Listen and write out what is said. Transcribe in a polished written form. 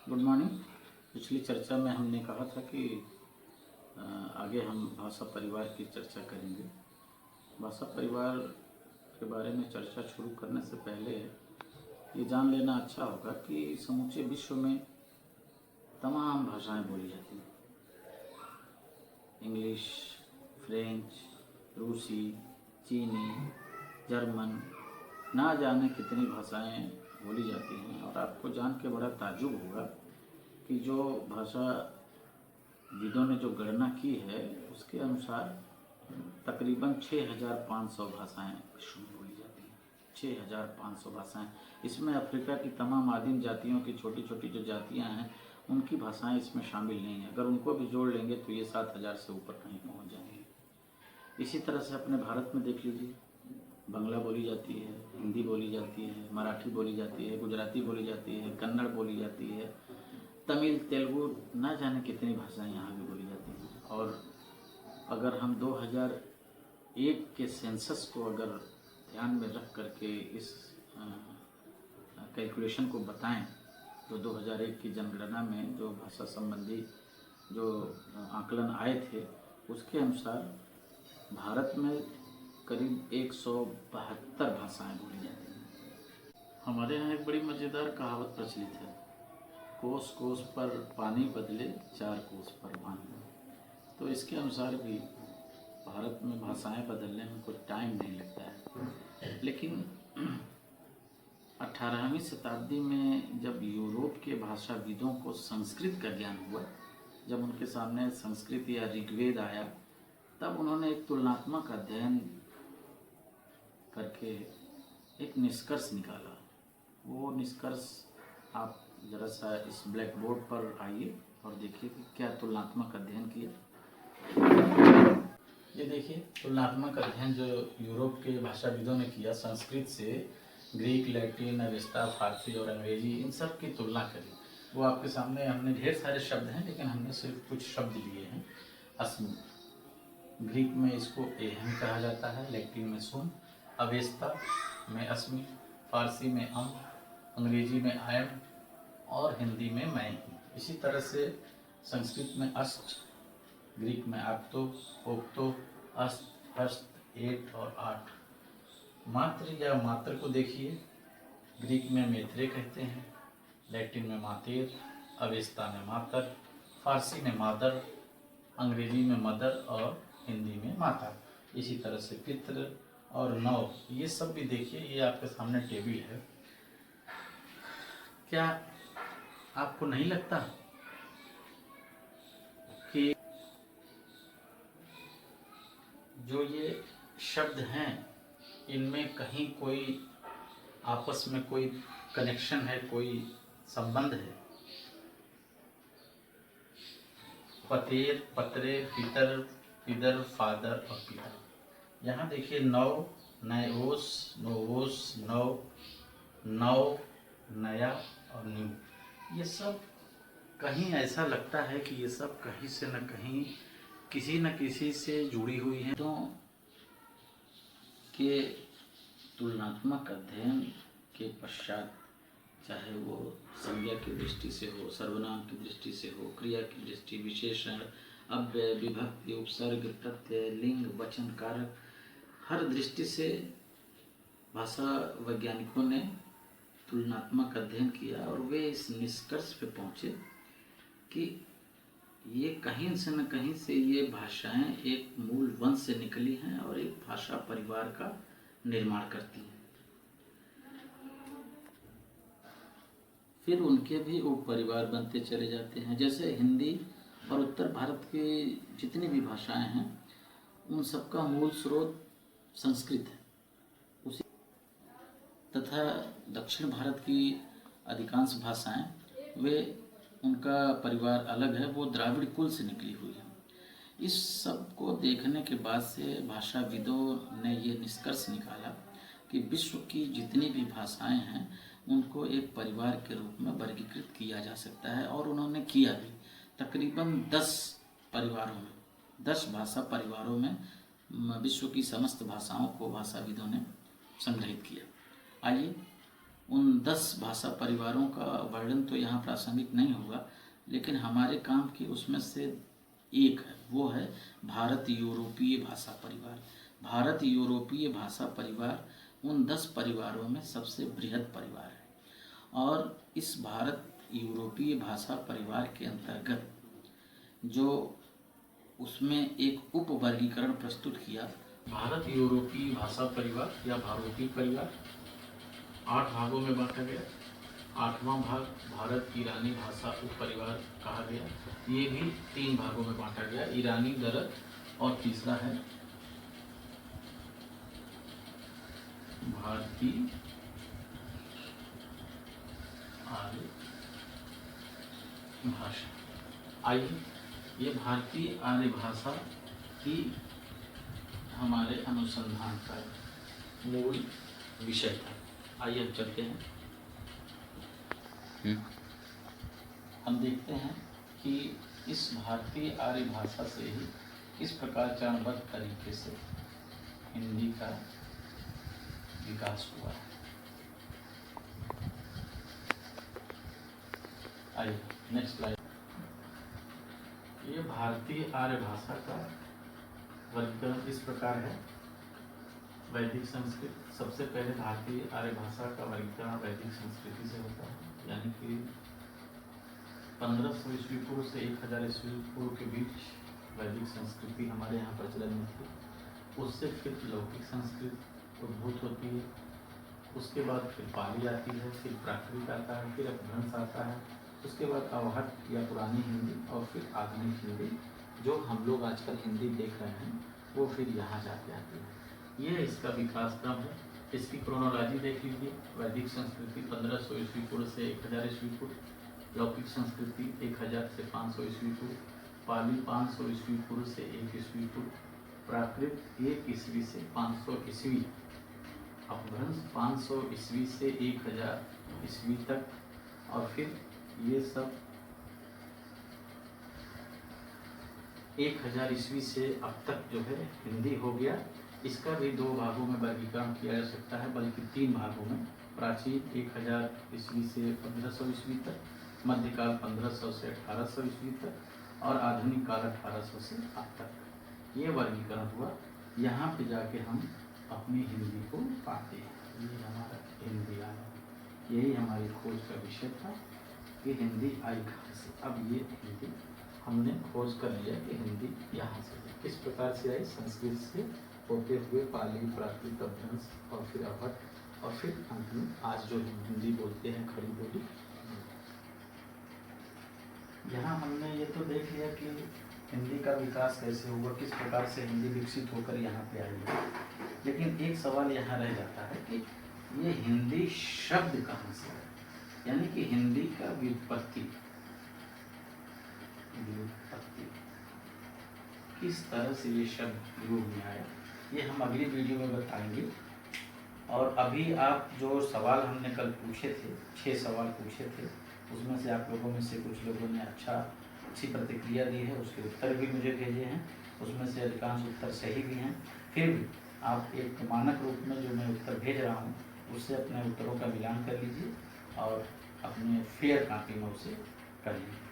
Good morning. पिछली चर्चा में हमने कहा था कि आगे हम भाषा परिवार की चर्चा करेंगे। भाषा परिवार के बारे में चर्चा शुरू करने से पहले ये जान लेना अच्छा होगा कि समूचे विश्व में तमाम भाषाएं बोली जाती हैं। इंग्लिश, फ्रेंच, रूसी, चीनी, जर्मन, ना जाने कितनी भाषाएं बोली जाती हैं। और आपको जान के बड़ा ताज्जुब होगा कि जो भाषा विदों ने जो गणना की है उसके अनुसार तकरीबन 6500 भाषाएं विश्व में बोली जाती हैं। 6500 भाषाएं। इसमें अफ्रीका की तमाम आदिम जातियों की छोटी छोटी जो जातियां हैं उनकी भाषाएं इसमें शामिल नहीं हैं। अगर उनको भी जोड़ लेंगे तो ये 7000 से ऊपर कहीं पहुंच जाएंगे। इसी तरह से अपने भारत में देख लीजिए, बांग्ला बोली जाती है, हिंदी बोली जाती है, मराठी बोली जाती है, गुजराती बोली जाती है, कन्नड़ बोली जाती है, तमिल, तेलुगु, ना जाने कितनी भाषाएं यहाँ भी बोली जाती हैं। और अगर हम 2001 के सेंसस को अगर ध्यान में रख करके इस कैलकुलेशन को बताएं तो 2001 की जनगणना में जो भाषा संबंधी जो आकलन आए थे उसके अनुसार भारत में करीब 172 भाषाएं बोली जाती हैं। हमारे यहाँ एक बड़ी मज़ेदार कहावत प्रचलित है, कोस कोस पर पानी बदले 4 कोस पर पानी। तो इसके अनुसार भी भारत में भाषाएं बदलने में कोई टाइम नहीं लगता है। लेकिन 18वीं शताब्दी में जब यूरोप के भाषाविदों को संस्कृत का ज्ञान हुआ, जब उनके सामने संस्कृत या ऋग्वेद आया, तब उन्होंने एक तुलनात्मक अध्ययन करके एक निष्कर्ष निकाला। वो निष्कर्ष आप ज़रा सा इस ब्लैक बोर्ड पर आइए और देखिए कि क्या तुलनात्मक अध्ययन किया। ये देखिए, तुलनात्मक अध्ययन जो यूरोप के भाषाविदों ने किया, संस्कृत से ग्रीक, लैटिन, अवेस्ता, फारसी और अंग्रेजी, इन सब की तुलना करी। वो आपके सामने, हमने ढेर सारे शब्द हैं लेकिन हमने सिर्फ कुछ शब्द लिए हैं। अस्मि, ग्रीक में इसको एहम कहा जाता है, लैटिन में सुम, अवेस्ता में अस्मि, फारसी में अम, अंग्रेजी में आई एम और हिंदी में मैं हूँ। इसी तरह से संस्कृत में अष्ट, ग्रीक में आक्तो, ओक्तो, अष्ट, हस्त, 8 और 8। मात्र या मात्र को देखिए, ग्रीक में मेत्रे कहते हैं, लैटिन में मातेर, अवेस्ता में मातर, फारसी में मादर, अंग्रेजी में मदर और हिंदी में माता। इसी तरह से पितृ और नव, ये सब भी देखिए, ये आपके सामने टेबल है। क्या आपको नहीं लगता कि जो ये शब्द हैं इनमें कहीं कोई आपस में कोई कनेक्शन है, कोई संबंध है? पतेर, पतरे, पितर, पिदर, फादर और पिता। यहाँ देखिए, नव, नयोस, नोवोस, नव, नव, नया और न्यू। ये सब कहीं ऐसा लगता है कि ये सब कहीं से न कहीं किसी न किसी से जुड़ी हुई हैं। तो के तुलनात्मक अध्ययन के पश्चात, चाहे वो संज्ञा की दृष्टि से हो, सर्वनाम की दृष्टि से हो, क्रिया की दृष्टि, विशेषण, अव्यय, विभक्ति, उपसर्ग, प्रत्यय, लिंग, वचन, कारक, हर दृष्टि से भाषा वैज्ञानिकों ने तुलनात्मक अध्ययन किया और वे इस निष्कर्ष पे पहुँचे कि ये कहीं से न कहीं से ये भाषाएं एक मूल वंश से निकली हैं और एक भाषा परिवार का निर्माण करती हैं। फिर उनके भी उप परिवार बनते चले जाते हैं। जैसे हिंदी और उत्तर भारत की जितनी भी भाषाएं हैं उन सबका मूल स्रोत संस्कृत है। उसी तथा दक्षिण भारत की अधिकांश भाषाएं, वे उनका परिवार अलग है, वो द्राविड़ कुल से निकली हुई है। इस सब को देखने के बाद से भाषाविदों ने ये निष्कर्ष निकाला कि विश्व की जितनी भी भाषाएं हैं उनको एक परिवार के रूप में वर्गीकृत किया जा सकता है। और उन्होंने किया भी। तकरीबन 10 परिवारों में, 10 भाषा परिवारों में विश्व की समस्त भाषाओं को भाषाविदों ने संग्रहित किया। आइए उन 10 भाषा परिवारों का वर्णन तो यहाँ प्रासंगिक नहीं होगा, लेकिन हमारे काम की उसमें से एक है, वो है भारत यूरोपीय भाषा परिवार। भारत यूरोपीय भाषा परिवार उन 10 परिवारों में सबसे बृहद परिवार है। और इस भारत यूरोपीय भाषा परिवार के अंतर्गत जो उसमें एक उप वर्गीकरण प्रस्तुत किया, भारत यूरोपीय भाषा परिवार या भारतीय परिवार 8 भागों में बांटा गया। 8वां भाग भारत ईरानी भाषा उप परिवार कहा गया। ये भी 3 भागों में बांटा गया, ईरानी, दरद और तीसरा है भारतीय आर्य भाषा। आइए, ये भारतीय आर्य भाषा ही हमारे अनुसंधान का मूल विषय था। आइए हम चलते हैं। हम देखते हैं कि इस भारतीय आर्य भाषा से ही किस प्रकार चरणबद्ध तरीके से हिंदी का विकास हुआ है। आइए नेक्स्ट स्लाइड। ये भारतीय आर्य भाषा का वर्गीकरण इस प्रकार है। वैदिक संस्कृत, सबसे पहले भारतीय आर्य भाषा का वर्गीकरण वैदिक संस्कृति से होता है, यानी कि 1500 ईस्वी पूर्व से 1000 ईस्वी पूर्व के बीच वैदिक संस्कृति हमारे यहाँ प्रचलन में थी। उससे फिर लौकिक संस्कृत उद्भूत होती है, उसके बाद फिर पाली आती है, फिर प्राकृत आता है, फिर अपभ्रंश आता है, उसके बाद अवहट या पुरानी हिंदी और फिर आधुनिक हिंदी, जो हम लोग आजकल हिंदी देख रहे हैं, वो फिर यहाँ जाके आती है। ये इसका विकास क्रम है। इसकी क्रोनोलॉजी देख लीजिए। वैदिक संस्कृति 1500 ईस्वी पूर्व से 1000 ईस्वी पूर्व, लौकिक संस्कृति 1000 से 500 ईस्वी पूर्व, पाली 500 ईस्वी पूर्व से 1 ईस्वी पूर्व, प्राकृत 1 ईस्वी से 500 ईस्वी, अपभ्रंश 500 ईस्वी से 1000 ईस्वी तक, और फिर ये सब 1000 ईस्वी से अब तक जो है हिंदी हो गया। इसका भी 2 भागों में वर्गीकरण किया जा सकता है, बल्कि 3 भागों में। प्राचीन 1000 ईस्वी से 1500 ईस्वी तक, मध्यकाल 1500 से 1800 ईस्वी तक, और आधुनिक काल 1800 से अब तक। ये वर्गीकरण हुआ। यहाँ पे जाके हम अपनी हिंदी को पाते हैं। ये हमारा हिंदी आया, यही हमारी खोज का विषय था कि हिंदी आई कहाँ से। अब ये हिंदी हमने खोज कर लिया कि हिंदी यहाँ से किस प्रकार से आई, संस्कृत से होते हुए पाली, प्राकृत, अपभ्रंश और फिर अवहट, और फिर अंत में आज जो हिंदी बोलते हैं, खड़ी बोली। यहाँ हमने ये तो देख लिया कि हिंदी का विकास कैसे हुआ, किस प्रकार से हिंदी विकसित होकर यहाँ पे आई है। लेकिन एक सवाल यहाँ रह जाता है कि ये हिंदी शब्द कहाँ से है, यानी कि हिंदी का व्युत्पत्ति किस तरह से ये शब्द प्रयोग में आया, ये हम अगली वीडियो में बताएंगे। और अभी आप जो सवाल हमने कल पूछे थे, 6 सवाल पूछे थे, उसमें से आप लोगों में से कुछ लोगों ने अच्छी प्रतिक्रिया दी है, उसके उत्तर भी मुझे भेजे हैं। उसमें से अधिकांश उत्तर सही भी हैं। फिर भी आप एक मानक रूप में जो मैं उत्तर भेज रहा हूँ, उससे अपने उत्तरों का मिलान कर लीजिए और अपने फेयर कॉपी में उसे कर लीजिए।